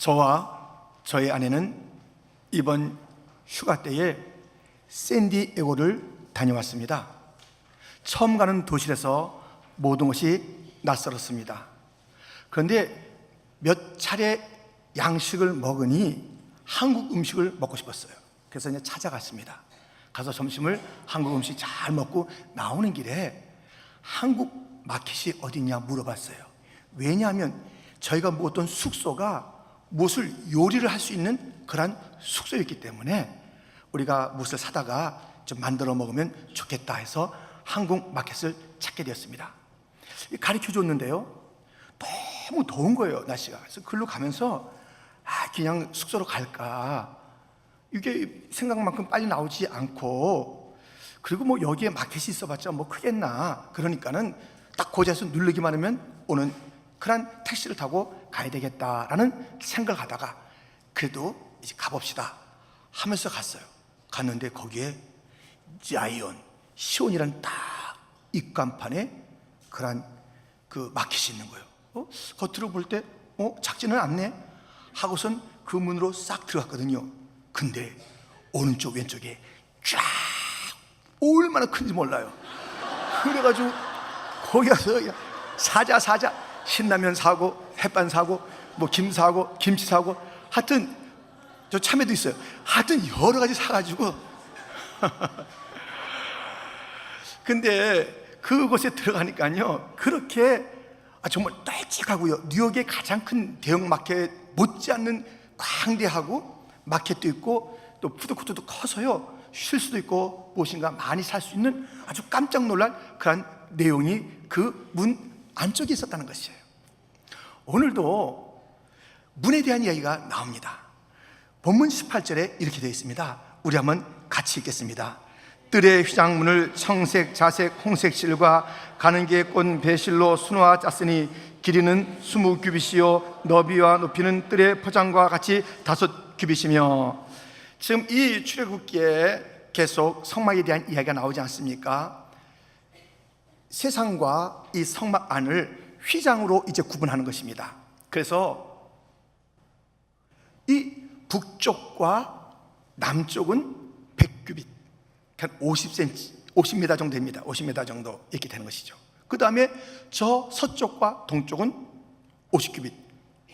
저와 저의 아내는 이번 휴가 때에 샌디에고를 다녀왔습니다. 처음 가는 도시에서 모든 것이 낯설었습니다. 그런데 몇 차례 양식을 먹으니 한국 음식을 먹고 싶었어요. 그래서 이제 찾아갔습니다. 가서 점심을 한국 음식 잘 먹고 나오는 길에 한국 마켓이 어디냐 물어봤어요. 왜냐하면 저희가 묵었던 숙소가 무엇을 요리를 할 수 있는 그런 숙소였기 때문에 우리가 무엇을 사다가 좀 만들어 먹으면 좋겠다 해서 한국 마켓을 찾게 되었습니다. 가르쳐 줬는데요, 너무 더운 거예요, 날씨가. 그래서 글로 가면서 그냥 숙소로 갈까, 이게 생각만큼 빨리 나오지 않고, 그리고 뭐 여기에 마켓이 있어봤자 뭐 크겠나, 그러니까는 딱 고지에서 누르기만 하면 오는 그런 택시를 타고 가야 되겠다라는 생각을 하다가 그래도 이제 가봅시다 하면서 갔어요. 갔는데 거기에 자이언 시온이라는 딱 입간판에 그런 그 마켓이 있는 거예요. 겉으로 볼 때 작지는 않네 하고선 그 문으로 싹 들어갔거든요. 근데 오른쪽 왼쪽에 쫙 얼마나 큰지 몰라요. 그래가지고 거기 가서 사자 신라면 사고 햇반 사고 뭐 김 사고 김치 사고 하여튼 저 참외도 있어요. 하여튼 여러 가지 사가지고 근데 그곳에 들어가니까요, 그렇게 정말 널찍하고요, 뉴욕의 가장 큰 대형 마켓 못지않는 광대하고 마켓도 있고 또 푸드코트도 커서요, 쉴 수도 있고 무엇인가 많이 살 수 있는 아주 깜짝 놀랄 그런 내용이 그 문 안쪽에 있었다는 것이에요. 오늘도 문에 대한 이야기가 나옵니다. 본문 18절에 이렇게 되어 있습니다. 우리 한번 같이 읽겠습니다. 뜰의 휘장문을 청색, 자색, 홍색 실과 가는 게 꽃 배실로 수놓아 짰으니 길이는 20규빗이요 너비와 높이는 뜰의 포장과 같이 5규빗이며. 지금 이 출애굽기에 계속 성막에 대한 이야기가 나오지 않습니까? 세상과 이 성막 안을 휘장으로 이제 구분하는 것입니다. 그래서 이 북쪽과 남쪽은 100규빗, 50cm, 50m 정도 됩니다. 50m 정도 이렇게 되는 것이죠. 그 다음에 저 서쪽과 동쪽은 50규빗,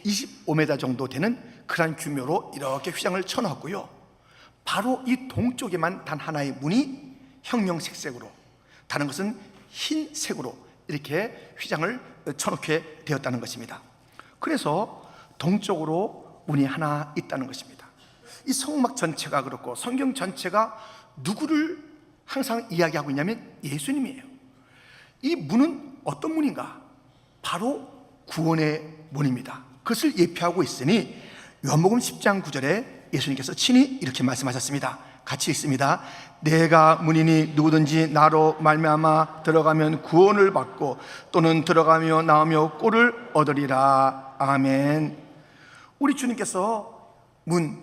25m 정도 되는 그런 규모로 이렇게 휘장을 쳐놓았고요. 바로 이 동쪽에만 단 하나의 문이 형형색색으로, 다른 것은 흰색으로 이렇게 휘장을 쳐놓게 되었다는 것입니다. 그래서 동쪽으로 문이 하나 있다는 것입니다. 이 성막 전체가 그렇고 성경 전체가 누구를 항상 이야기하고 있냐면 예수님이에요. 이 문은 어떤 문인가? 바로 구원의 문입니다. 그것을 예표하고 있으니 요한복음 10장 9절에 예수님께서 친히 이렇게 말씀하셨습니다. 같이 읽습니다. 내가 문이니 누구든지 나로 말미암아 들어가면 구원을 받고 또는 들어가며 나오며 꼴을 얻으리라. 아멘. 우리 주님께서 문,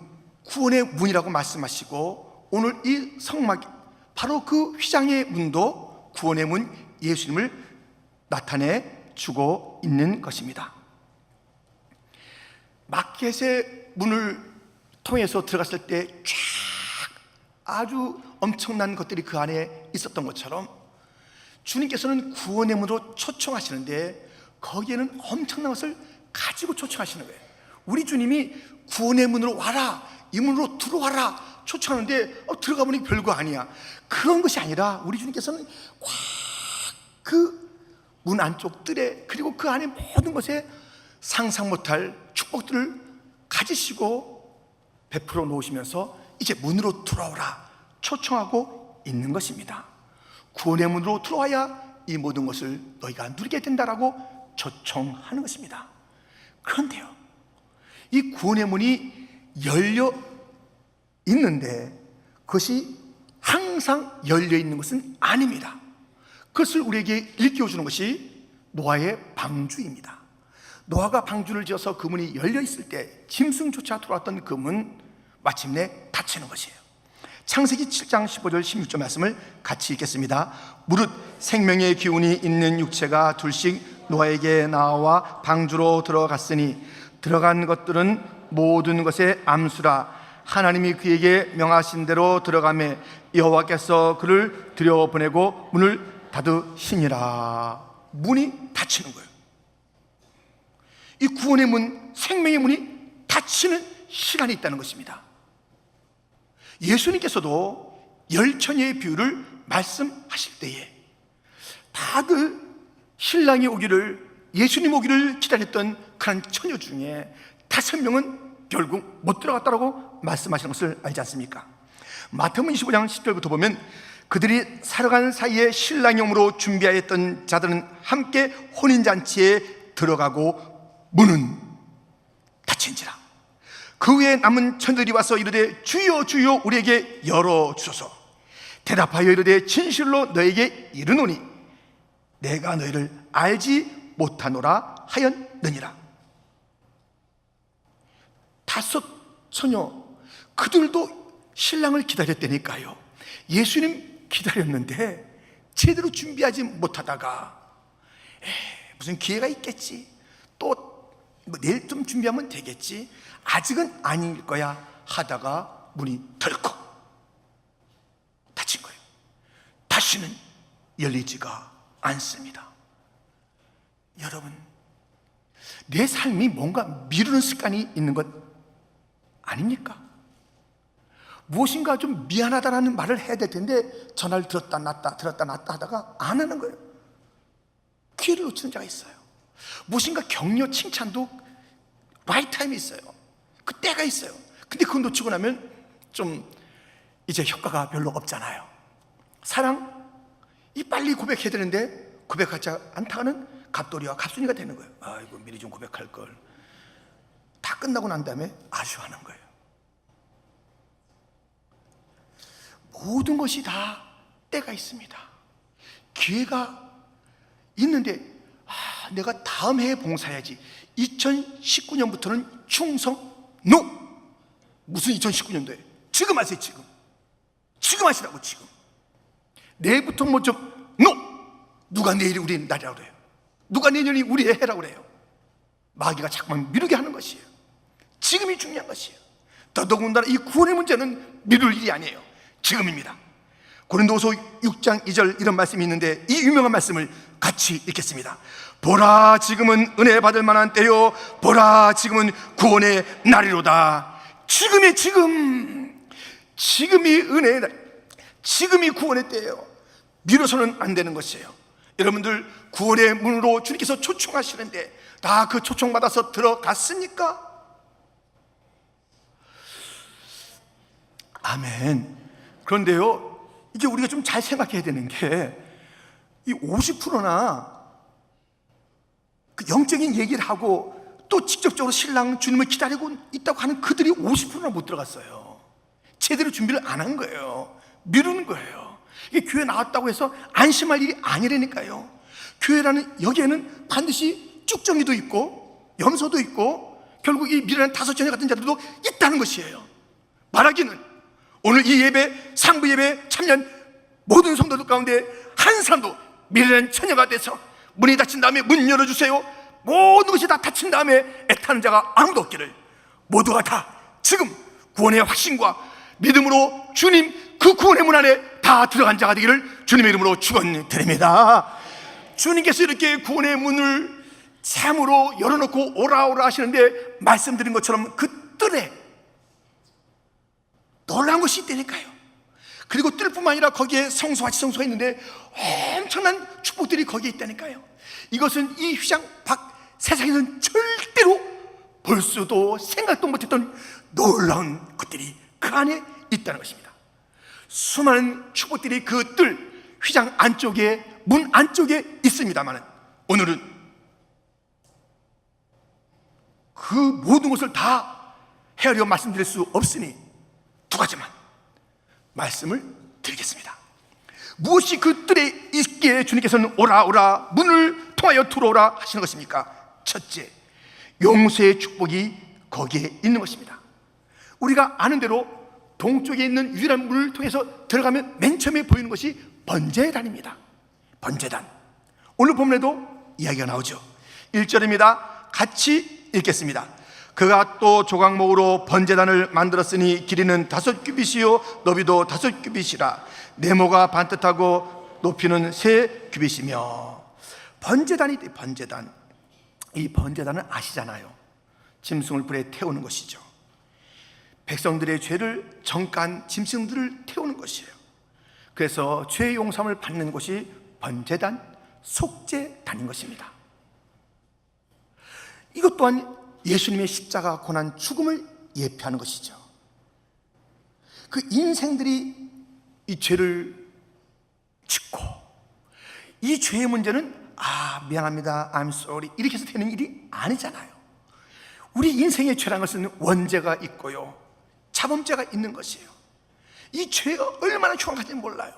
구원의 문이라고 말씀하시고 오늘 이 성막, 바로 그 휘장의 문도 구원의 문 예수님을 나타내 주고 있는 것입니다. 마켓의 문을 통해서 들어갔을 때 쫙 아주 엄청난 것들이 그 안에 있었던 것처럼 주님께서는 구원의 문으로 초청하시는데 거기에는 엄청난 것을 가지고 초청하시는 거예요. 우리 주님이 구원의 문으로 와라, 이 문으로 들어와라 초청하는데 들어가 보니 별거 아니야. 그런 것이 아니라 우리 주님께서는 꽉 그 문 안쪽 뜰에, 그리고 그 안에 모든 것에 상상 못할 축복들을 가지시고 베풀어 놓으시면서 이제 문으로 들어오라 초청하고 있는 것입니다. 구원의 문으로 들어와야 이 모든 것을 너희가 누리게 된다라고 초청하는 것입니다. 그런데요, 이 구원의 문이 열려 있는데 그것이 항상 열려 있는 것은 아닙니다. 그것을 우리에게 일깨워주는 것이 노아의 방주입니다. 노아가 방주를 지어서 그 문이 열려 있을 때 짐승조차 들어왔던 그 문, 마침내 닫히는 것이에요. 창세기 7장 15절 16절 말씀을 같이 읽겠습니다. 무릇 생명의 기운이 있는 육체가 둘씩 노아에게 나와 방주로 들어갔으니 들어간 것들은 모든 것의 암수라. 하나님이 그에게 명하신 대로 들어가매 여호와께서 그를 들여보내고 문을 닫으시니라. 문이 닫히는 거예요. 이 구원의 문, 생명의 문이 닫히는 시간이 있다는 것입니다. 예수님께서도 열처녀의 비유를 말씀하실 때에 다들 신랑이 오기를, 예수님 오기를 기다렸던 그런 처녀 중에 5명은 결국 못 들어갔다고 말씀하시는 것을 알지 않습니까? 마태복음 25장 10절부터 보면 그들이 살아가는 사이에 신랑이 오므로 준비하였던 자들은 함께 혼인잔치에 들어가고 문은 닫힌지라. 그 후에 남은 처녀들이 와서 이르되 주여 주여 우리에게 열어주소서. 대답하여 이르되 진실로 너에게 이르노니 내가 너희를 알지 못하노라 하였느니라. 5 처녀, 그들도 신랑을 기다렸다니까요. 예수님 기다렸는데 제대로 준비하지 못하다가 무슨 기회가 있겠지, 또 뭐 내일 좀 준비하면 되겠지, 아직은 아닐 거야 하다가 문이 덜컥 닫힌 거예요. 다시는 열리지가 않습니다. 여러분, 내 삶이 뭔가 미루는 습관이 있는 것 아닙니까? 무엇인가 좀 미안하다라는 말을 해야 될 텐데 전화를 들었다 놨다 들었다 놨다 하다가 안 하는 거예요. 기회를 놓치는 자가 있어요. 무엇인가 격려 칭찬도 라이트 타임이 있어요. 그 때가 있어요. 근데 그거 놓치고 나면 좀 이제 효과가 별로 없잖아요. 사랑, 이 빨리 고백해야 되는데 고백하지 않다가는 갑돌이와 갑순이가 되는 거예요. 아이고 미리 좀 고백할 걸. 다 끝나고 난 다음에 아쉬워하는 거예요. 모든 것이 다 때가 있습니다. 기회가 있는데 내가 다음 해에 봉사해야지. 2019년부터는 충성 NO! 무슨 2019년도에? 지금 하세요. 지금 하시라고. 지금 내일부터 뭐 좀 NO! 누가 내일이 우리 날이라고 그래요? 누가 내년이 우리의 해라고 그래요? 마귀가 자꾸만 미루게 하는 것이에요. 지금이 중요한 것이에요. 더더군다나 이 구원의 문제는 미룰 일이 아니에요. 지금입니다. 고린도후서 6장 2절 이런 말씀이 있는데 이 유명한 말씀을 같이 읽겠습니다. 보라 지금은 은혜 받을 만한 때요, 보라 지금은 구원의 날이로다. 지금이 은혜의 날, 지금이 구원의 때예요. 미뤄서는 안 되는 것이에요. 여러분들 구원의 문으로 주님께서 초청하시는데 다 그 초청받아서 들어갔습니까? 아멘. 그런데요, 이제 우리가 좀 잘 생각해야 되는 게 이 50%나 그 영적인 얘기를 하고 또 직접적으로 신랑 주님을 기다리고 있다고 하는 그들이 50%나 못 들어갔어요. 제대로 준비를 안 한 거예요. 미루는 거예요. 이게 교회 나왔다고 해서 안심할 일이 아니라니까요. 교회라는 여기에는 반드시 쭉정이도 있고 염소도 있고 결국 이 미련한 5 같은 자들도 있다는 것이에요. 말하기는 오늘 이 예배, 상부 예배 참여한 모든 성도들 가운데 한 사람도 미련한 처녀가 돼서 문이 닫힌 다음에 문 열어주세요, 모든 것이 다 닫힌 다음에 애타는 자가 아무도 없기를, 모두가 다 지금 구원의 확신과 믿음으로 주님 그 구원의 문 안에 다 들어간 자가 되기를 주님의 이름으로 축원드립니다. 주님께서 이렇게 구원의 문을 참으로 열어놓고 오라 오라 하시는데 말씀드린 것처럼 그 뜰에 놀라운 것이 있다니까요. 그리고 뜰뿐만 아니라 거기에 성소같이 성소가 있는데 엄청난 축복들이 거기에 있다니까요. 이것은 이 휘장 밖 세상에서는 절대로 볼 수도 생각도 못했던 놀라운 것들이 그 안에 있다는 것입니다. 수많은 축복들이 그 뜰 휘장 안쪽에, 문 안쪽에 있습니다만 오늘은 그 모든 것을 다 헤아려 말씀드릴 수 없으니 2가지만 말씀을 드리겠습니다. 무엇이 그 뜰에 있기에 주님께서는 오라 오라 문을 통하여 들어오라 하시는 것입니까? 첫째, 용서의 축복이 거기에 있는 것입니다. 우리가 아는 대로 동쪽에 있는 유일한 문을 통해서 들어가면 맨 처음에 보이는 것이 번제단입니다. 번제단. 오늘 본문에도 이야기가 나오죠. 1절입니다. 같이 읽겠습니다. 그가 또 조각목으로 번제단을 만들었으니 길이는 5규빗이요 너비도 5규빗이라 네모가 반듯하고 높이는 3규빗이며. 번제단이 번제단. 이 번제단은 아시잖아요. 짐승을 불에 태우는 것이죠. 백성들의 죄를 정가한 짐승들을 태우는 것이에요. 그래서 죄의 용서함을 받는 곳이 번제단, 속죄단인 것입니다. 이것 또한 예수님의 십자가 고난 죽음을 예표하는 것이죠. 그 인생들이 이 죄를 짓고, 이 죄의 문제는 미안합니다, I'm sorry 이렇게 해서 되는 일이 아니잖아요. 우리 인생의 죄라는 것은 원죄가 있고요, 자범죄가 있는 것이에요. 이 죄가 얼마나 흉악한지 몰라요.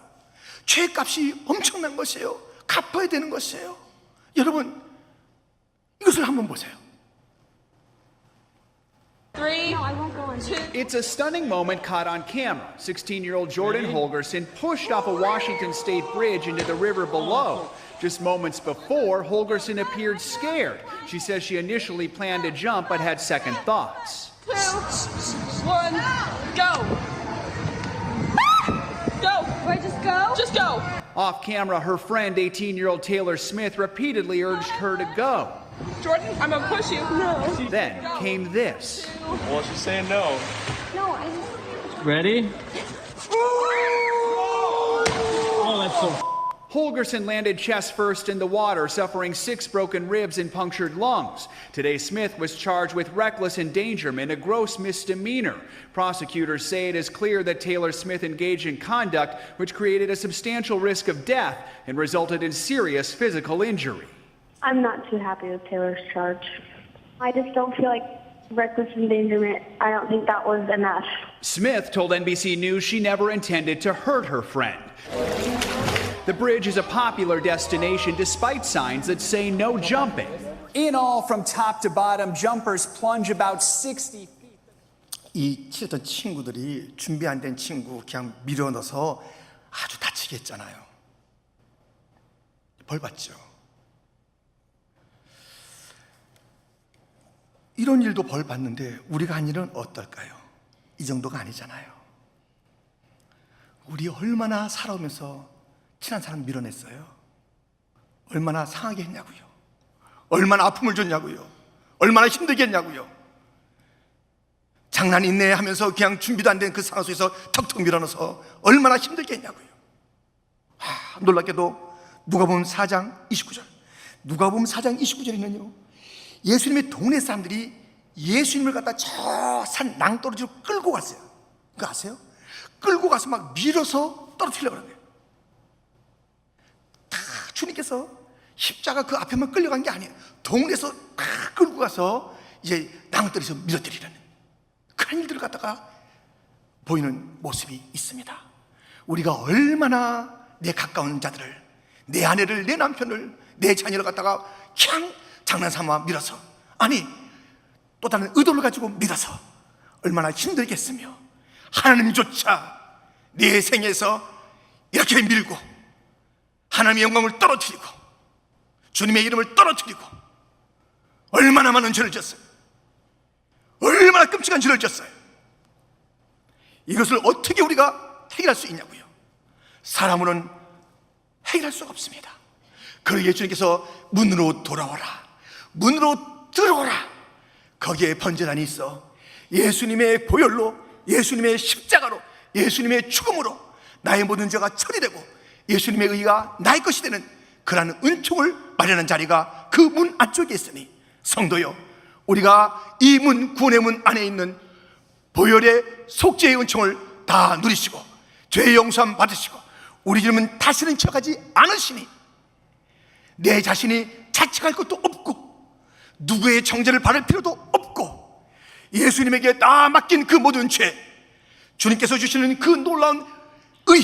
죄값이 엄청난 것이에요. 갚아야 되는 것이에요. 여러분, 이것을 한번 보세요. It's a stunning moment caught on camera. 16-year-old Jordan Holgerson pushed off a Washington State bridge into the river below. Just moments before, Holgerson appeared scared. She says she initially planned to jump but had second thoughts. 2, 1, go! Go! Do I just go? Just go! Off camera, her friend, 18-year-old Taylor Smith, repeatedly urged her to go. Jordan, I'm gonna push you. No. Then came this. Well, she's saying no. No, I just... Ready? Oh, that's so. Holgerson landed chest first in the water, suffering 6 broken ribs and punctured lungs. Today, Smith was charged with reckless endangerment, a gross misdemeanor. Prosecutors say it is clear that Taylor Smith engaged in conduct which created a substantial risk of death and resulted in serious physical injury. I'm not too happy with Taylor's charge. I just don't feel like reckless endangerment. I don't think that was enough. Smith told NBC News she never intended to hurt her friend. The bridge is a popular destination despite signs that say no jumping. In all, from top to bottom, jumpers plunge about 60 feet. 이 치렀던 친구들이 준비 안 된 친구 그냥 밀어넣어서 아주 다치게 했잖아요. 벌 받죠. 이런 일도 벌 받는데 우리가 한 일은 어떨까요? 이 정도가 아니잖아요. 우리 얼마나 살아오면서 친한 사람 밀어냈어요? 얼마나 상하게 했냐고요? 얼마나 아픔을 줬냐고요? 얼마나 힘들게 했냐고요? 장난 있네 하면서 그냥 준비도 안 된 그 상황 속에서 턱턱 밀어넣어서 얼마나 힘들게 했냐고요? 놀랍게도 누가복음 4장 29절, 누가복음 4장 29절에는요, 예수님의 동네 사람들이 예수님을 갖다 저 산 낭떠러지로 끌고 갔어요. 그거 아세요? 끌고 가서 막 밀어서 떨어뜨리려고 그러는 거예요. 다 주님께서 십자가 그 앞에만 끌려간 게 아니에요. 동네에서 다 끌고 가서 이제 낭떠러지로 밀어뜨리려는 그런 일들을 갖다가 보이는 모습이 있습니다. 우리가 얼마나 내 가까운 자들을, 내 아내를, 내 남편을, 내 자녀를 갖다가 그냥 장난삼아 밀어서, 아니 또 다른 의도를 가지고 밀어서 얼마나 힘들겠으며, 하나님조차 내 생에서 이렇게 밀고 하나님의 영광을 떨어뜨리고 주님의 이름을 떨어뜨리고 얼마나 많은 죄를 졌어요. 얼마나 끔찍한 죄를 졌어요. 이것을 어떻게 우리가 해결할 수 있냐고요? 사람으로는 해결할 수가 없습니다. 그러기에 예수님께서 문으로 돌아오라, 문으로 들어오라. 거기에 번제단이 있어 예수님의 보혈로, 예수님의 십자가로, 예수님의 죽음으로 나의 모든 죄가 처리되고 예수님의 의가 나의 것이 되는 그러한 은총을 마련한 자리가 그 문 안쪽에 있으니, 성도여, 우리가 이 문, 구원의 문 안에 있는 보혈의 속죄의 은총을 다 누리시고 죄의 용서함 받으시고 우리 이름은 다시는 기억하지 않으시니 내 자신이 자책할 것도 없고 누구의 정죄를 받을 필요도 없고 예수님에게 다 맡긴 그 모든 죄, 주님께서 주시는 그 놀라운 의,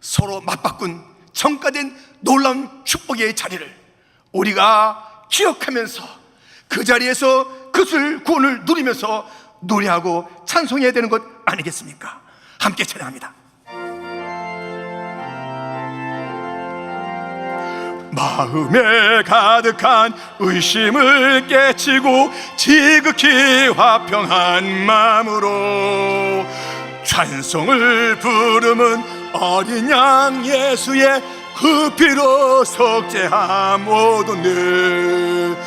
서로 맞바꾼 정가된 놀라운 축복의 자리를 우리가 기억하면서 그 자리에서 그것을, 구원을 누리면서 노래하고 찬송해야 되는 것 아니겠습니까? 함께 찬양합니다. 마음에 가득한 의심을 깨치고 지극히 화평한 마음으로 찬송을 부르는 어린 양 예수의 그 피로 속죄함 모든 일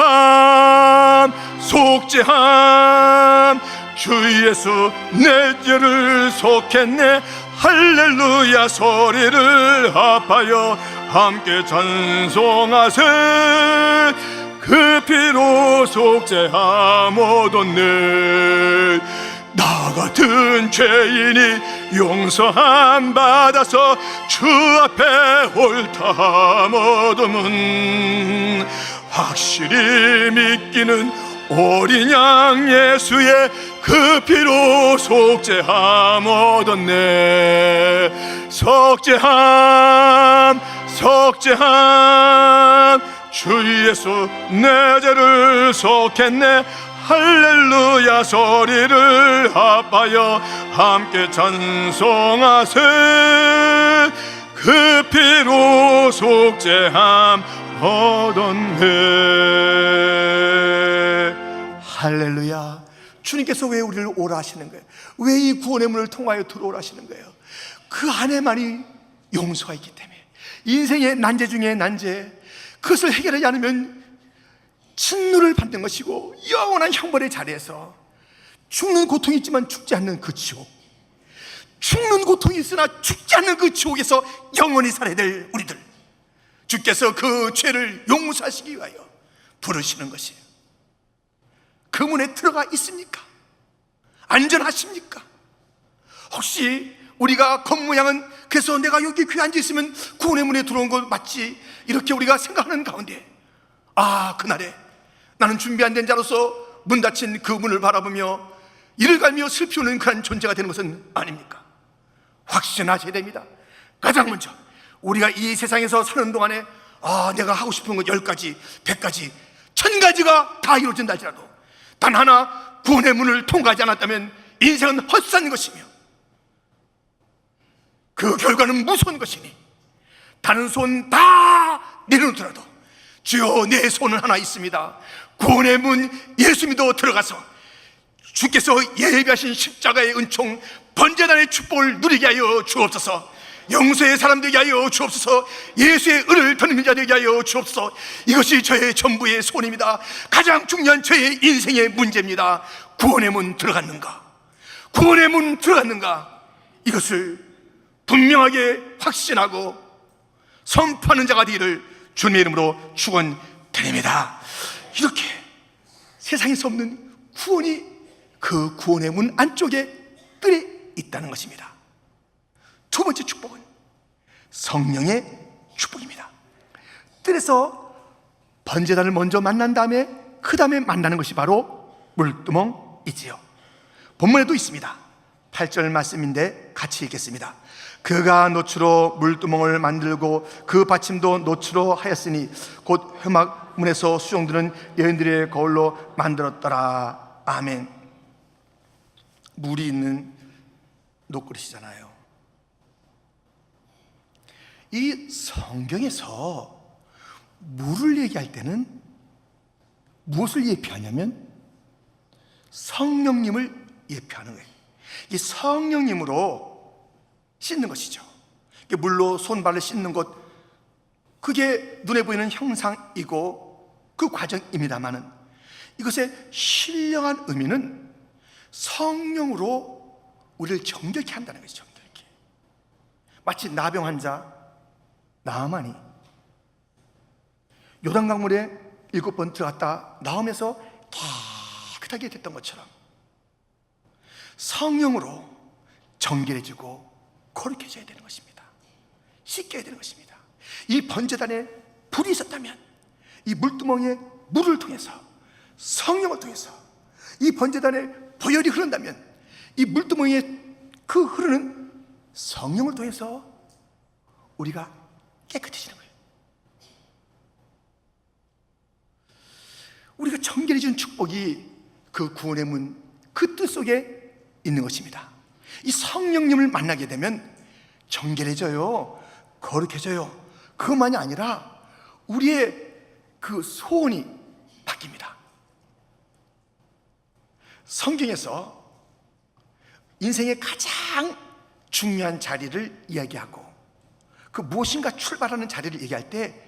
속죄함 속죄함 주 예수 내 죄를 속했네 할렐루야 소리를 합하여 함께 찬송하세 그 피로 속죄함 모든 일 나 같은 죄인이 용서함 받아서 주 앞에 옳다함 얻음은 확실히 믿기는 어린 양 예수의 그 피로 속죄함 얻었네 속죄함 속죄함 주 예수 내 죄를 속했네 할렐루야 소리를 합하여 함께 찬송하세 그 피로 속죄함 얻었네 할렐루야 주님께서 왜 우리를 오라 하시는 거예요? 왜 이 구원의 문을 통하여 들어오라 하시는 거예요? 그 안에만이 용서가 있기 때문에 인생의 난제 중에 난제 그것을 해결하지 않으면 진노를 받는 것이고 영원한 형벌의 자리에서 죽는 고통이 있지만 죽지 않는 그 지옥 죽는 고통이 있으나 죽지 않는 그 지옥에서 영원히 살아야 될 우리들 주께서 그 죄를 용서하시기 위하여 부르시는 것이에요 그 문에 들어가 있습니까? 안전하십니까? 혹시 우리가 겉모양은 그래서 내가 여기 귀에 앉아 있으면 구원의 문에 들어온 것 맞지 이렇게 우리가 생각하는 가운데 아 그날에 나는 준비 안 된 자로서 문 닫힌 그 문을 바라보며 이를 갈며 슬피우는 그런 존재가 되는 것은 아닙니까? 확신하셔야 됩니다. 가장 먼저 우리가 이 세상에서 사는 동안에 아 내가 하고 싶은 것 10가지, 100가지, 1000가지가 다 이루어진다 할지라도 단 하나 구원의 문을 통과하지 않았다면 인생은 헛산 것이며 그 결과는 무서운 것이니 다른 손 다 내려놓더라도 주여 내 손은 하나 있습니다. 구원의 문 예수 믿어 들어가서 주께서 예비하신 십자가의 은총 번제단의 축복을 누리게 하여 주옵소서. 용서의 사람 되게 하여 주옵소서. 예수의 은을 더는 자 되게 하여 주옵소서. 이것이 저의 전부의 소원입니다. 가장 중요한 저의 인생의 문제입니다. 구원의 문 들어갔는가? 구원의 문 들어갔는가? 이것을 분명하게 확신하고 선포하는 자가 되기를 주님의 이름으로 축원드립니다. 이렇게 세상에서 없는 구원이 그 구원의 문 안쪽에 뜰에 있다는 것입니다. 두 번째 축복은 성령의 축복입니다. 뜰에서 번제단을 먼저 만난 다음에 그 다음에 만나는 것이 바로 물두멍이지요. 본문에도 있습니다. 8절 말씀인데 같이 읽겠습니다. 그가 노추로 물두멍을 만들고 그 받침도 노추로 하였으니 곧 회막문에서 수종드는 여인들의 거울로 만들었더라. 아멘. 물이 있는 녹그릇이잖아요. 이 성경에서 물을 얘기할 때는 무엇을 예표하냐면 성령님을 예표하는 거예요. 이 성령님으로 씻는 것이죠. 물로 손발을 씻는 것, 그게 눈에 보이는 형상이고 그 과정입니다마는 이것의 신령한 의미는 성령으로 우리를 정결케 한다는 것이죠. 정결케. 마치 나병 환자 나아만이 요단강물에 7번 들어갔다 나오면서 깨끗하게 됐던 것처럼 성령으로 정결해지고 거룩해져야 되는 것입니다. 씻겨야 되는 것입니다. 이 번제단에 불이 있었다면 이 물두멍에 물을 통해서 성령을 통해서 이 번제단에 보혈이 흐른다면 이 물두멍에 그 흐르는 성령을 통해서 우리가 깨끗해지는 거예요. 우리가 정결해지는 축복이 그 구원의 문, 그 뜻 속에 있는 것입니다. 이 성령님을 만나게 되면 정결해져요. 거룩해져요. 그것만이 아니라 우리의 그 소원이 바뀝니다. 성경에서 인생의 가장 중요한 자리를 이야기하고 그 무엇인가 출발하는 자리를 얘기할 때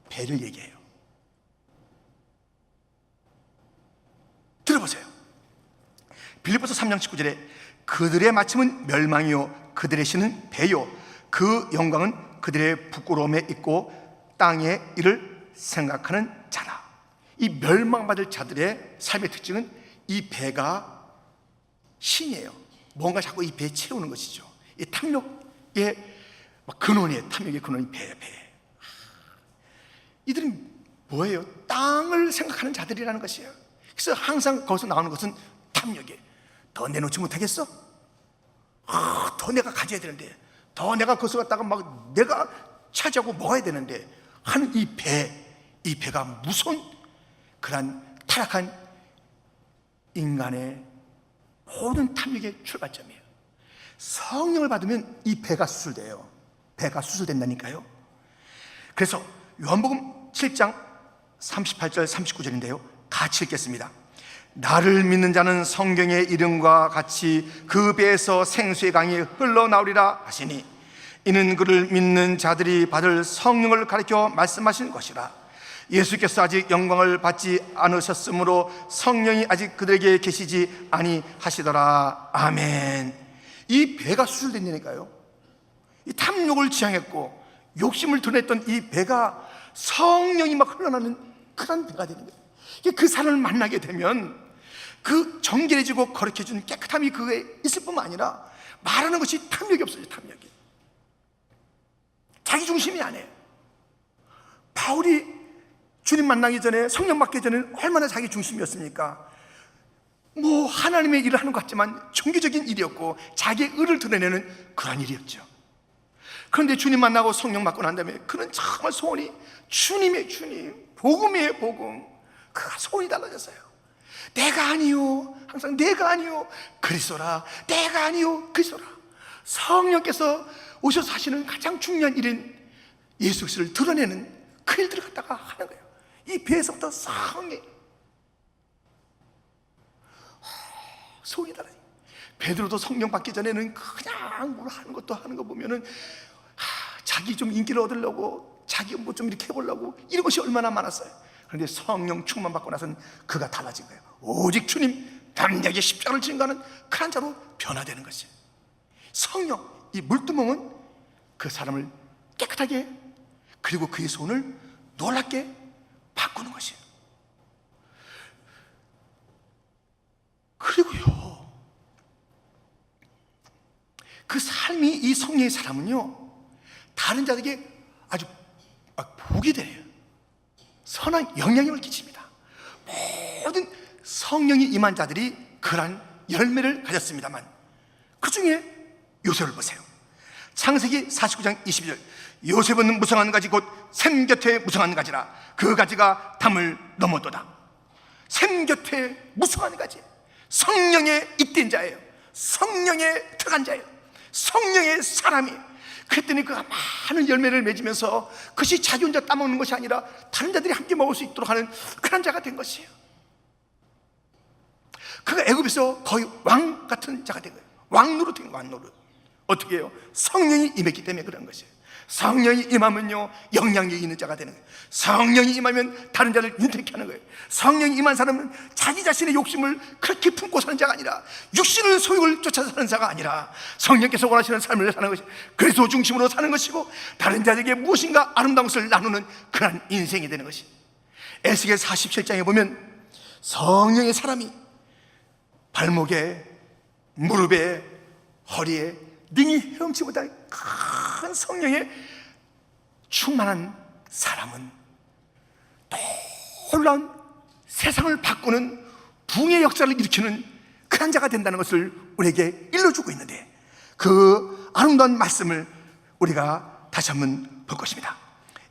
배를 얘기해요. 들어보세요. 빌립보서 3장 19절에 그들의 마침은 멸망이요 그들의 신은 배요 그 영광은 그들의 부끄러움에 있고 땅의 일을 생각하는 자라. 이 멸망받을 자들의 삶의 특징은 이 배가 신이에요. 뭔가 자꾸 이 배에 채우는 것이죠. 이 탐욕의 근원이에요. 탐욕의 근원이 배예요. 배. 이들은 뭐예요? 땅을 생각하는 자들이라는 것이에요. 그래서 항상 거기서 나오는 것은 탐욕이에요. 더 내놓지 못하겠어? 더 내가 가져야 되는데, 더 내가 거기서 갔다가 막 내가 차지하고 먹어야 되는데 하는 이 배가 무서운 그런 타락한 인간의 모든 탐욕의 출발점이에요. 성령을 받으면 이 배가 수술돼요. 배가 수술된다니까요. 그래서 요한복음 7장 38절 39절인데요 같이 읽겠습니다. 나를 믿는 자는 성경의 이름과 같이 그 배에서 생수의 강이 흘러나오리라 하시니 이는 그를 믿는 자들이 받을 성령을 가리켜 말씀하신 것이라. 예수께서 아직 영광을 받지 않으셨으므로 성령이 아직 그들에게 계시지 아니하시더라. 아멘. 이 배가 수술된다니까요. 이 탐욕을 지향했고 욕심을 드러냈던 이 배가 성령이 막 흘러나는 그런 배가 되는 거예요. 그 사람을 만나게 되면 그 정결해지고 거룩해지는 깨끗함이 그에 있을 뿐만 아니라 말하는 것이 탐욕이 없어요. 탐욕이 자기 중심이 아니에요. 바울이 주님 만나기 전에, 성령 받기 전에 얼마나 자기 중심이었습니까? 뭐 하나님의 일을 하는 것 같지만 종교적인 일이었고 자기의 의를 드러내는 그런 일이었죠. 그런데 주님 만나고 성령 받고 난 다음에 그는 정말 소원이 주님의 주님, 복음이에요. 복음. 그 소원이 달라졌어요. 내가 아니요, 항상 내가 아니요 그리스도라. 내가 아니요 그리스도라. 성령께서 오셔서 하시는 가장 중요한 일인 예수 그리스도를 드러내는 그 일들을 갖다가 하는 거예요. 이 배에서부터 성령이 소원이 달라요. 베드로도 성령 받기 전에는 그냥 뭘 하는 것도 하는 거 보면은 자기 좀 인기를 얻으려고, 자기 뭐 좀 이렇게 해보려고 이런 것이 얼마나 많았어요. 그런데 성령 충만 받고 나서는 그가 달라진 거예요. 오직 주님 담대하게 십자가를 증거하는 그런 자로 변화되는 것이에요. 성령, 이 물두멍은 그 사람을 깨끗하게, 그리고 그의 손을 놀랍게 바꾸는 것이에요. 그리고요, 그 삶이, 이 성령의 사람은요 다른 자들에게 아주 복이 돼요. 선한 영향력을 끼칩니다. 모든 성령이 임한 자들이 그러한 열매를 가졌습니다만 그 중에 요셉을 보세요. 창세기 49장 22절 요셉은 무성한 가지 곧 샘 곁에 무성한 가지라 그 가지가 담을 넘었도다. 샘 곁에 무성한 가지, 성령의 잇된 자예요. 성령의 들어간 자예요. 성령의 사람이. 그랬더니 그가 많은 열매를 맺으면서 그것이 자기 혼자 따먹는 것이 아니라 다른 자들이 함께 먹을 수 있도록 하는 그런 자가 된 것이에요. 그가 애굽에서 거의 왕 같은 자가 된 거예요. 왕노릇이에요. 왕노릇. 어떻게 해요? 성령이 임했기 때문에 그런 것이에요. 성령이 임하면요 영향력이 있는 자가 되는 거예요. 성령이 임하면 다른 자를 윤택케 하는 거예요. 성령이 임한 사람은 자기 자신의 욕심을 그렇게 품고 사는 자가 아니라, 육신의 소욕을 쫓아서 사는 자가 아니라 성령께서 원하시는 삶을 사는 것이 그리스도 중심으로 사는 것이고 다른 자에게 무엇인가 아름다운 것을 나누는 그런 인생이 되는 것이. 에스겔 47장에 보면 성령의 사람이 발목에, 무릎에, 허리에 능히 헤엄치 못할 큰 성령의 충만한 사람은 놀라운 세상을 바꾸는 부흥의 역사를 일으키는 그런 자가 된다는 것을 우리에게 일러주고 있는데, 그 아름다운 말씀을 우리가 다시 한번 볼 것입니다.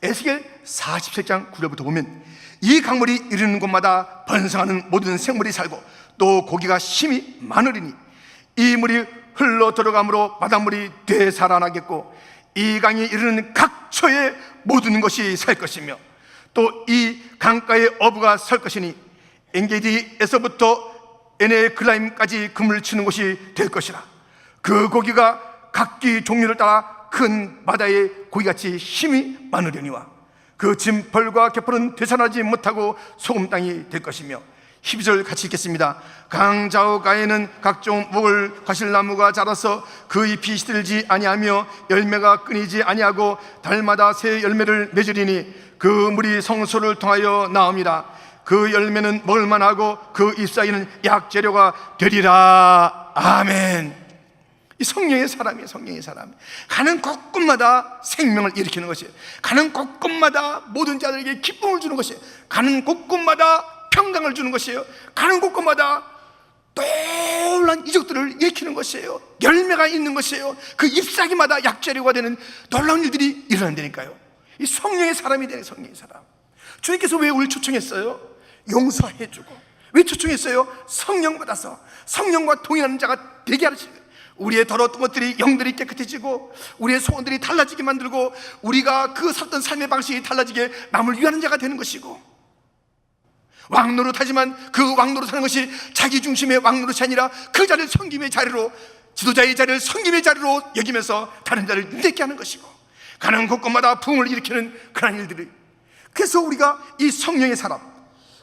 에스겔 47장 9절부터 보면 이 강물이 이르는 곳마다 번성하는 모든 생물이 살고 또 고기가 심히 많으리니 이 물이 흘러 들어가므로 바닷물이 되살아나겠고 이 강에 이르는 각처에 모든 것이 살 것이며 또 이 강가에 어부가 설 것이니 엔게디에서부터 에네글라임까지 그물을 치는 곳이 될 것이라. 그 고기가 각기 종류를 따라 큰 바다의 고기같이 힘이 많으려니와 그 짐벌과 갯벌은 되살아나지 못하고 소금 땅이 될 것이며 12절 같이 읽겠습니다. 강 좌우가에는 각종 목을 과실나무가 자라서 그 잎이 시들지 아니하며 열매가 끊이지 아니하고 달마다 새 열매를 맺으리니 그 물이 성소를 통하여 나옵니다. 그 열매는 먹을만하고 그 잎 사이는 약재료가 되리라. 아멘. 이 성령의 사람이에요. 성령의 사람. 가는 곳곳마다 생명을 일으키는 것이에요. 가는 곳곳마다 모든 자들에게 기쁨을 주는 것이에요. 가는 곳곳마다 평강을 주는 것이에요. 가는 곳곳마다 놀라운 이적들을 일으키는 것이에요. 열매가 있는 것이에요. 그 잎사귀마다 약재료가 되는 놀라운 일들이 일어난다니까요. 이 성령의 사람이 되는 성령의 사람. 주님께서 왜 우리를 초청했어요? 용서해주고. 왜 초청했어요? 성령 받아서 성령과 동행하는 자가 되게 하시는 거예요. 우리의 더러웠던 것들이 영들이 깨끗해지고 우리의 소원들이 달라지게 만들고 우리가 그 살던 삶의 방식이 달라지게 남을 위하는 자가 되는 것이고, 왕노릇하지만 그 왕노릇하는 것이 자기 중심의 왕노릇이 아니라 그 자리를 섬김의 자리로, 지도자의 자리를 섬김의 자리로 여기면서 다른 자를 인내케 하는 것이고, 가는 곳곳마다 부흥을 일으키는 그런 일들이. 그래서 우리가 이 성령의 사람,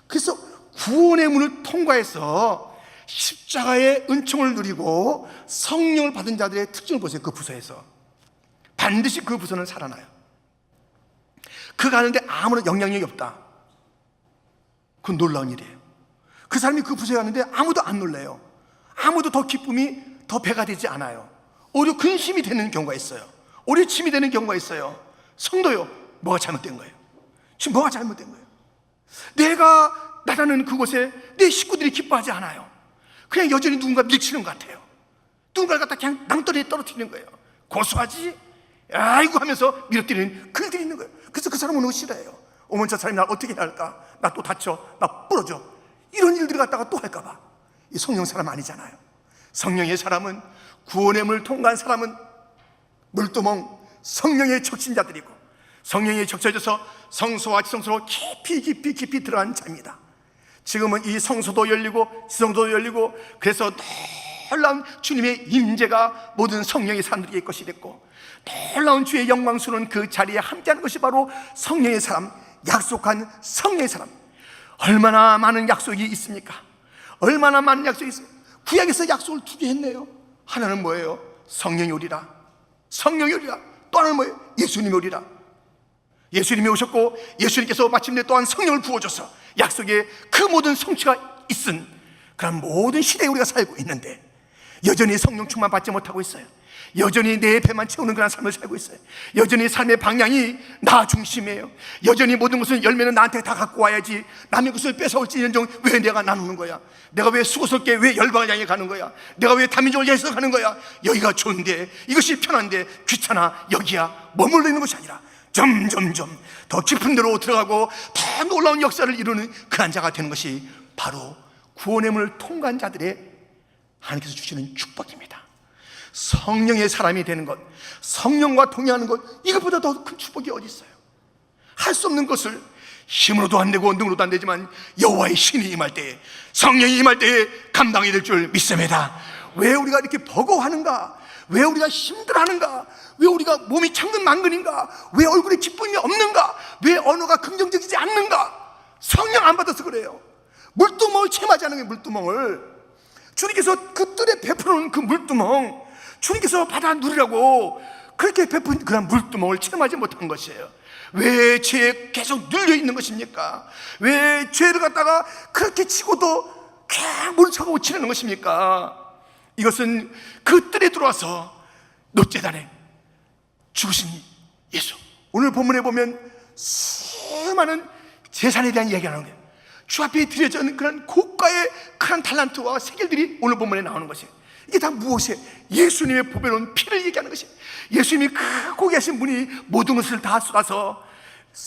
그래서 구원의 문을 통과해서 십자가의 은총을 누리고 성령을 받은 자들의 특징을 보세요. 그 부서에서 반드시 그 부서는 살아나요. 그 가는데 아무런 영향력이 없다. 그건 놀라운 일이에요. 그 사람이 그 부서에 가는데 아무도 안 놀래요. 아무도 더 기쁨이 더 배가 되지 않아요. 오히려 근심이 되는 경우가 있어요. 오히려 짐이 되는 경우가 있어요. 성도요, 뭐가 잘못된 거예요? 지금 뭐가 잘못된 거예요? 내가 나라는 그곳에 내 식구들이 기뻐하지 않아요. 그냥 여전히 누군가 밀치는 것 같아요. 누군가를 갖다 그냥 낭떠러지에 떨어뜨리는 거예요. 고소하지? 아이고 하면서 밀어뜨리는 그들이 있는 거예요. 그래서 그 사람은 오는 거 싫어해요. 오면 저 사람이 날 어떻게 해야 할까? 나 또 다쳐, 나 부러져. 이런 일들을 갖다가 또 할까 봐. 이 성령 사람 아니잖아요. 성령의 사람은, 구원의 물 통과한 사람은 물두멍 성령의 적신자들이고, 성령에 적셔져서 성소와 지성소로 깊이 들어간 자입니다. 지금은 이 성소도 열리고 지성소도 열리고, 그래서 놀라운 주님의 임재가 모든 성령의 사람들에게 것이 됐고, 놀라운 주의 영광스러운 그 자리에 함께하는 것이 바로 성령의 사람, 약속한 성령의 사람. 얼마나 많은 약속이 있습니까? 얼마나 많은 약속이 있습니까? 구약에서 약속을 2개 했네요. 하나는 뭐예요? 성령이 오리라. 성령이 오리라. 또 하나는 뭐예요? 예수님이 오리라. 예수님이 오셨고 예수님께서 마침내 또한 성령을 부어줘서 약속의 그 모든 성취가 있은 그런 모든 시대에 우리가 살고 있는데, 여전히 성령 충만 받지 못하고 있어요. 여전히 내 배만 채우는 그런 삶을 살고 있어요. 여전히 삶의 방향이 나 중심이에요. 여전히 모든 것은 열매는 나한테 다 갖고 와야지, 남의 것을 뺏어올지언정 왜 내가 나누는 거야? 내가 왜 수고스럽게 왜 열방을 향해 가는 거야? 내가 왜 다민족을 향해서 가는 거야? 여기가 좋은데, 이것이 편한데 귀찮아, 여기야 머물러 있는 것이 아니라 점점점 더 깊은 데로 들어가고 더 놀라운 역사를 이루는 그런 자가 되는 것이 바로 구원의 문을 통과한 자들의 하나님께서 주시는 축복입니다. 성령의 사람이 되는 것, 성령과 동행하는 것, 이것보다 더 큰 축복이 어디 있어요? 할 수 없는 것을 힘으로도 안 되고 능으로도 안 되지만 여호와의 신이 임할 때에, 성령이 임할 때에 감당이 될 줄 믿습니다. 왜 우리가 이렇게 버거워하는가? 왜 우리가 힘들어하는가? 왜 우리가 몸이 천근만근인가? 왜 얼굴에 기쁨이 없는가? 왜 언어가 긍정적이지 않는가? 성령 안 받아서 그래요. 물두멍을 체험하지 않은 게, 물두멍을 주님께서 그 뜰에 베풀어놓은 그 물두멍, 주님께서 받아 누리라고 그렇게 베푼 그런 물두멍을 체험하지 못한 것이에요. 왜 죄에 계속 눌려있는 것입니까? 왜 죄를 갖다가 그렇게 치고도 그냥 물을 차고 치는 것입니까? 이것은 그 뜰에 들어와서 노제단에 죽으신 예수, 오늘 본문에 보면 수많은 재산에 대한 이야기가 나오는 거예요. 주 앞에 드려진 그런 고가의 그런 달란트와 세겔들이 오늘 본문에 나오는 것이에요. 이게 다 무엇이에요? 예수님의 보배로운 피를 얘기하는 것이에요. 예수님이 그 고귀하신 분이 모든 것을 다 쏟아서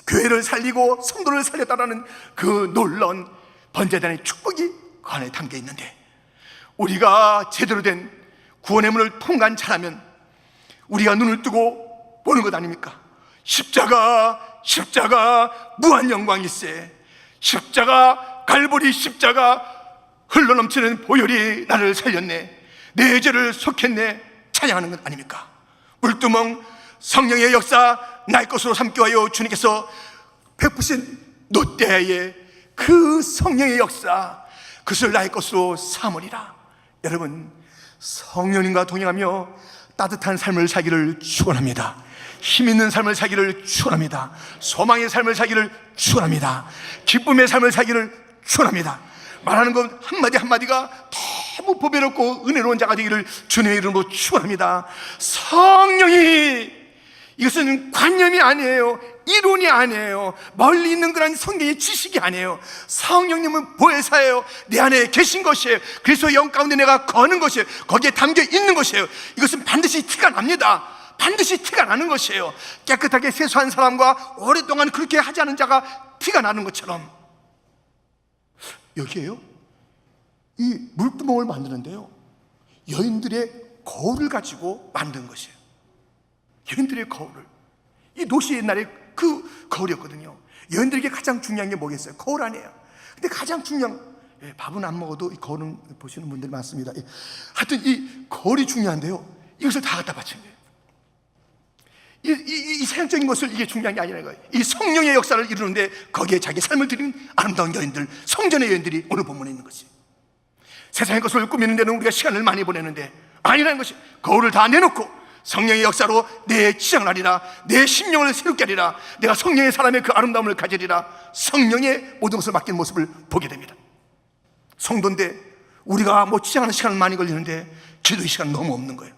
교회를 살리고 성도를 살렸다라는 그 놀라운 번제단의 축복이 그 안에 담겨 있는데, 우리가 제대로 된 구원의 문을 통과한 자라면 우리가 눈을 뜨고 보는 것 아닙니까? 십자가 무한 영광일세. 십자가 갈보리 십자가 흘러넘치는 보혈이 나를 살렸네. 내 죄를 속했네. 찬양하는 것 아닙니까? 물두멍 성령의 역사 나의 것으로 삼기 위하여 주님께서 베푸신 노때에 그 성령의 역사, 그것을 나의 것으로 삼으리라. 여러분, 성령님과 동행하며 따뜻한 삶을 살기를 축원합니다. 힘 있는 삶을 살기를 축원합니다. 소망의 삶을 살기를 축원합니다. 기쁨의 삶을 살기를 축원합니다. 말하는 것 한마디 한마디가 너무 보배롭고 은혜로운 자가 되기를 주님의 이름으로 축원합니다. 성령이, 이것은 관념이 아니에요. 이론이 아니에요. 멀리 있는 그런 성경의 지식이 아니에요. 성령님은 보혜사예요. 내 안에 계신 것이에요. 그래서 영 가운데 내가 거는 것이에요. 거기에 담겨 있는 것이에요. 이것은 반드시 티가 납니다. 반드시 티가 나는 것이에요. 깨끗하게 세수한 사람과 오랫동안 그렇게 하지 않은 자가 티가 나는 것처럼, 여기에요, 이 물두멍을 만드는데요, 여인들의 거울을 가지고 만든 것이에요. 여인들의 거울을. 이 노시 옛날에 그 거울이었거든요. 여인들에게 가장 중요한 게 뭐겠어요? 거울 아니에요. 근데 가장 중요한, 밥은 안 먹어도 이 거울은 보시는 분들이 많습니다. 하여튼 이 거울이 중요한데요, 이것을 다 갖다 바친 거예요. 이 세상적인 것을, 이게 중요한 게 아니라는 거예요. 이 성령의 역사를 이루는데 거기에 자기 삶을 드린 아름다운 여인들, 성전의 여인들이 오늘 본문에 있는 것이. 세상의 것을 꾸미는 데는 우리가 시간을 많이 보내는데 아니라는 것이, 거울을 다 내놓고 성령의 역사로 내 지향을 하리라. 내 심령을 새롭게 하리라. 내가 성령의 사람의 그 아름다움을 가지리라. 성령의 모든 것을 맡긴 모습을 보게 됩니다. 성도인데 우리가 뭐 지향하는 시간은 많이 걸리는데 기도의 시간은 너무 없는 거예요.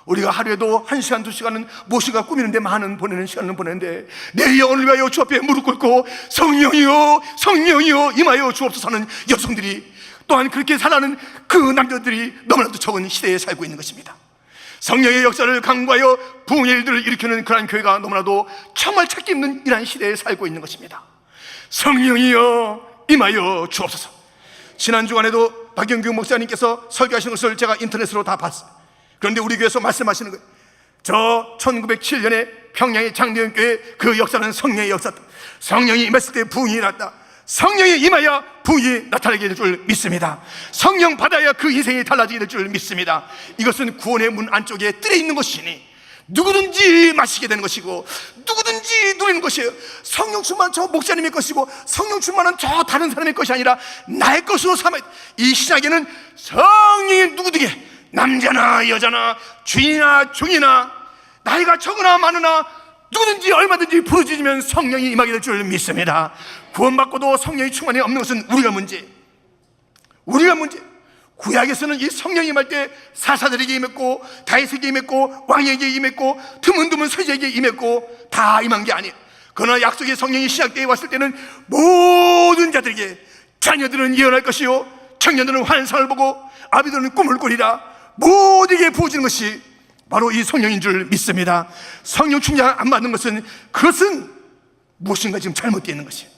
우리가 하루에도 1시간, 2시간은 무엇인가 꾸미는데 많은 보내는 시간을 보내는데, 내 영혼을 위하여 주 앞에 무릎 꿇고 성령이여 성령이여 임하여 주옵소서 하는 여성들이, 또한 그렇게 살아가는 그 남자들이 너무나도 적은 시대에 살고 있는 것입니다. 성령의 역사를 강구하여 부흥의 일들을 일으키는 그러한 교회가 너무나도 정말 찾기 힘든 이러한 시대에 살고 있는 것입니다. 성령이여 임하여 주옵소서. 지난 주간에도 박영규 목사님께서 설교하신 것을 제가 인터넷으로 다 봤어요. 그런데 우리 교회에서 말씀하시는 거예요. 저 1907년에 평양의 장대현교회 그 역사는 성령의 역사다. 성령이 임했을 때 부흥이 났다. 성령이 임하여 부흥이 나타나게 될 줄 믿습니다. 성령 받아야 그 인생이 달라지게 될 줄 믿습니다. 이것은 구원의 문 안쪽에 뜰에 있는 것이니 누구든지 마시게 되는 것이고 누구든지 누리는 것이에요. 성령 충만 저 목사님의 것이고 성령 충만은 저 다른 사람의 것이 아니라 나의 것으로 삼아야 돼. 이 신약에는 성령이 누구든지, 남자나 여자나 주인이나 종이나 나이가 적으나 많으나 누구든지 얼마든지 부르짖으면 성령이 임하게 될 줄 믿습니다. 구원받고도 성령이 충만이 없는 것은 우리가 문제. 구약에서는 이 성령이 임할 때 사사들에게 임했고 다윗에게 임했고 왕에게 임했고 드문드문 서지에게 임했고 다 임한 게 아니에요. 그러나 약속의 성령이 신약 때에 왔을 때는 모든 자들에게, 자녀들은 예언할 것이요 청년들은 환상을 보고 아비들은 꿈을 꾸리라, 모두에게 부어지는 것이 바로 이 성령인 줄 믿습니다. 성령 충만 안 받는 것은, 그것은 무엇인가 지금 잘못되어 있는 것이에요.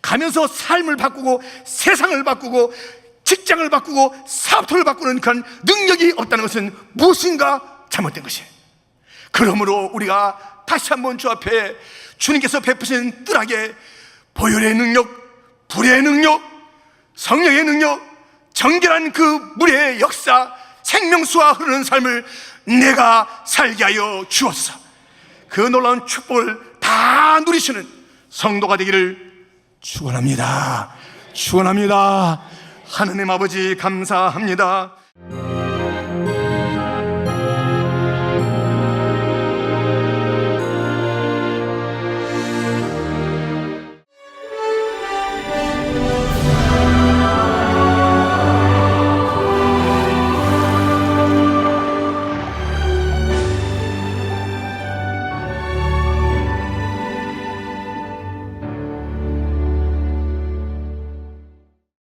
가면서 삶을 바꾸고 세상을 바꾸고 직장을 바꾸고 사업토를 바꾸는 그런 능력이 없다는 것은 무엇인가 잘못된 것이에요. 그러므로 우리가 다시 한번 주 앞에 주님께서 베푸신 뜰하게 보혈의 능력, 불의 능력, 성령의 능력, 정결한 그 물의 역사, 생명수와 흐르는 삶을 내가 살게 하여 주옵소서. 그 놀라운 축복을 다 누리시는 성도가 되기를 축원합니다. 하나님 아버지 감사합니다.